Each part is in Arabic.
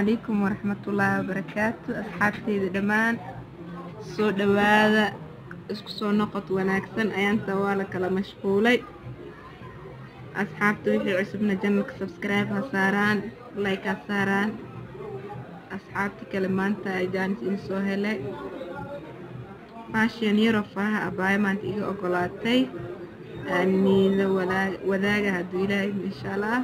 عليكم ورحمة الله وبركاته. أصحابتي دمان سو دواذا اسكو سو نقط وناكسن أيان توالك كلا مشغولي. أصحابتي وحي عصبنا جنك سبسكرايب هساران لايك هساران. أصحابتي كلمان تاي جانس إنسو هلي فاشيان يرو فرها أباي مانت إيغا أقولاتي أني ذا وذاقها دويلاي إن شاء الله.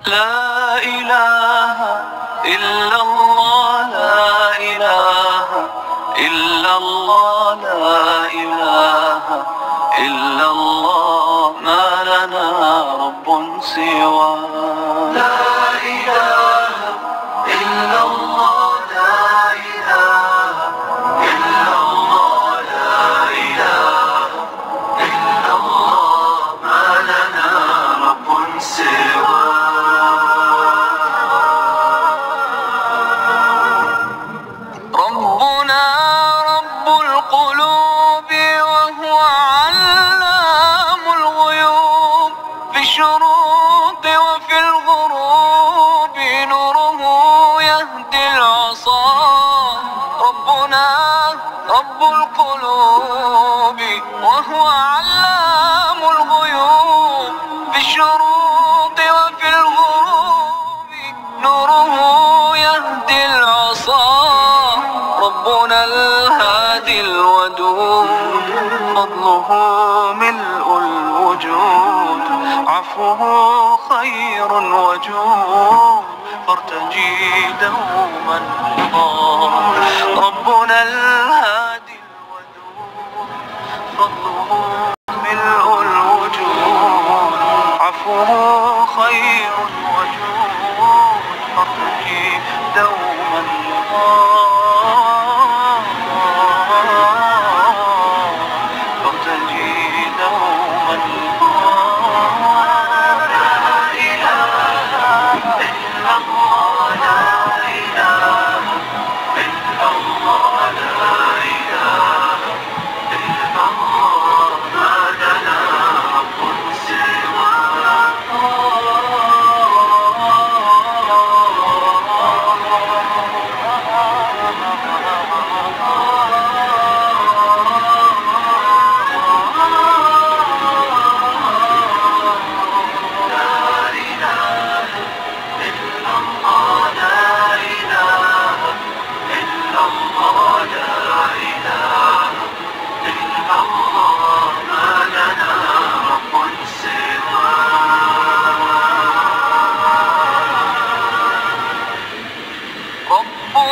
لا إله إلا الله لا إله إلا الله لا إله إلا الله ما لنا رب سوى لا إله إلا الله لا إله إلا الله لا إله إلا الله ما لنا رب سوى ربنا رب القلوب وهو علام الغيوب في الشروق وفي الغروب نوره يهدي العصا ربنا رب القلوب وهو علام الغيوب في الشروق وفي الغروب نوره يهدي العصا ربنا الهادي الودود فضله ملء الوجود عفوه خير وجود فارتجي دوما ربنا الهادي الودود فضله ملء الوجود عفوه خير وجود فارتجي دوما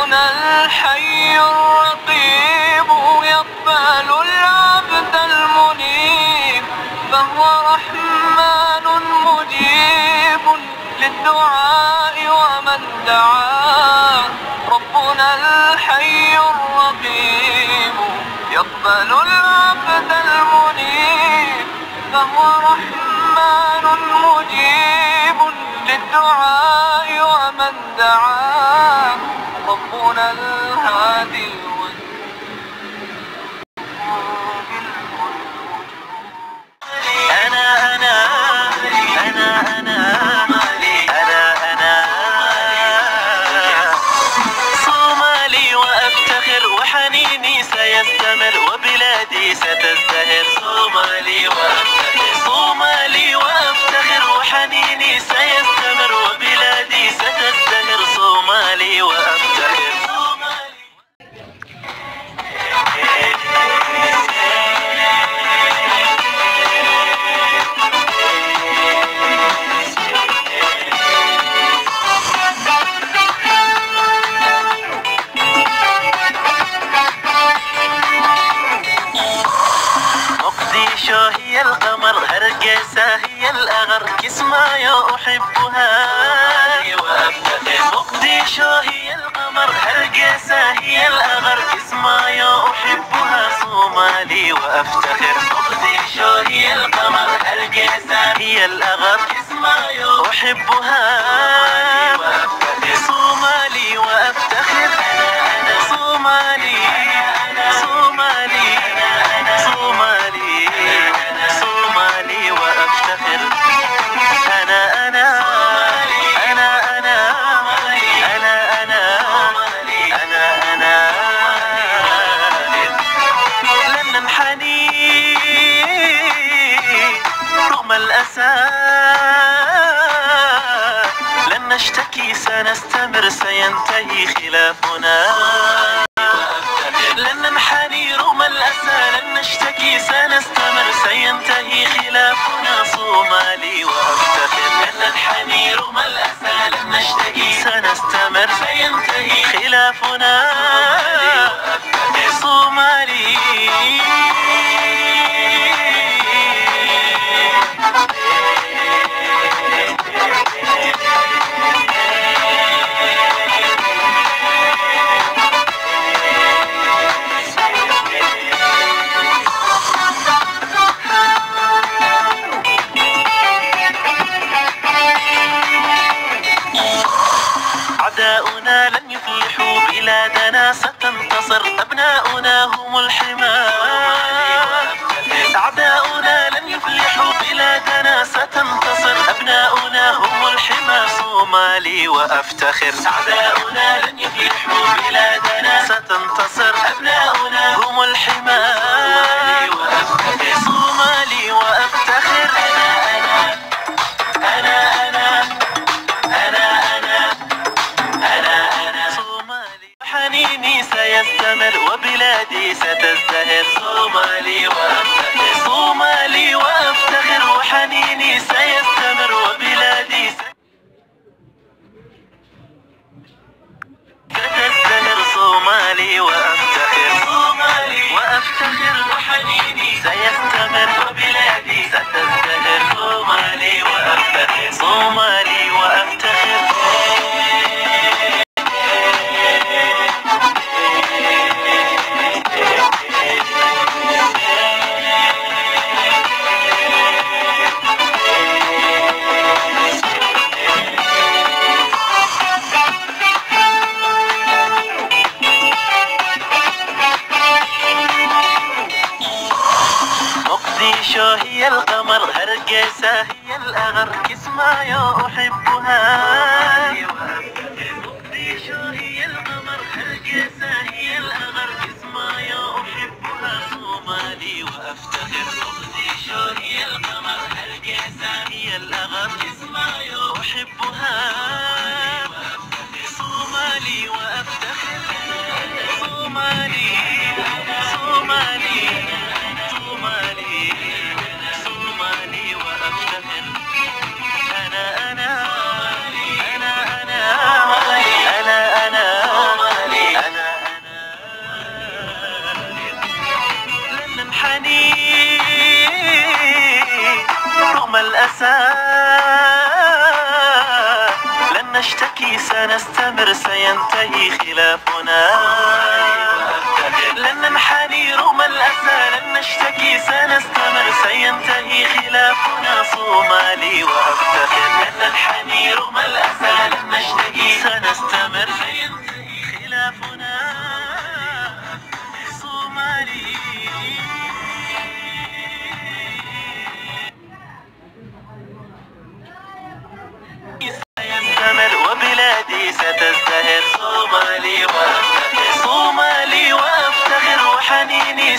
الحي الرقيب يقبل العبد المنيب فهو رحمن مجيب للدعاء ومن دعا ربنا الحي الرقيب يقبل العبد المنيب فهو رحمن مجيب للدعاء ومن دعا ربنا الهادي أنا هرقيسة هي الأغر كسمايو أحبها مقديشو هي القمر هرقيسة هي الأغر كسمايو أحبها صومالي وأفتخر مقديشو هي القمر هرقيسة هي الأغر كسمايو أحبها صومالي وأفتخر صومالي صومالي صومالي صومالي وأفتخر أنا أنا أنا أنا أنا أنا أنا أنا لن ننحني رغم الأسى لن نشتكي سنستمر سينتهي خلافنا لن ننحني رغم الأسى لن نشتكي سنستمر سينتهي خلافنا صومالي وأفتخر لن ننحني رغم الأسى لن نشتكي سنستمر سينتهي خلافنا صومالي أعداؤنا لن يفلحوا بلادنا ستنتصر أبناؤنا هم الحمى أعداؤنا لن يفلحوا بلادنا ستنتصر أبناؤنا هم الحمى صومالي وأفتخر أعداؤنا لن يفلحوا بلادنا ستنتصر أبناؤنا هم الحمى صومالي وأفتخر أنا أنا أنا صومالي حنيني سيستمر وبلادي ستزدهر صومالي وأفتخر صومالي وأفتخر وحنيني سيستمر وبلادي ستزدهر صومالي وأفتخر صومالي وأفتخر وحنيني سيستمر وبلادي ستزدهر صومالي وأفتخر صومالي وأفتخر مقديشو هي القمر هرقيسة هي الأغر كسمايو أحبها مقديشو هي القمر هرقيسة هي الأغر كسمايو أحبها صومالي وأفتخر مقديشو هي القمر هرقيسة هي الأغر كسمايو أحبها صومالي وأفتخر صومالي صومالي صومالي صومالي وأفتخر أنا أنا أنا أنا أنا أنا لن ننحني رغم الأسى لن نشتكي سنستمر سينتهي خلافنا لن ننحني رغم الأسى لن نشتكي سنستمر سينتهي خلافنا صومالي وأفتخر لن ننحني رغم الأسى لن نشتكي سنستمر سينتهي خلافنا صومالي سيستمر وبلادي ستزدهر صومالي وأفتخر صومالي وأفتخر وحنيني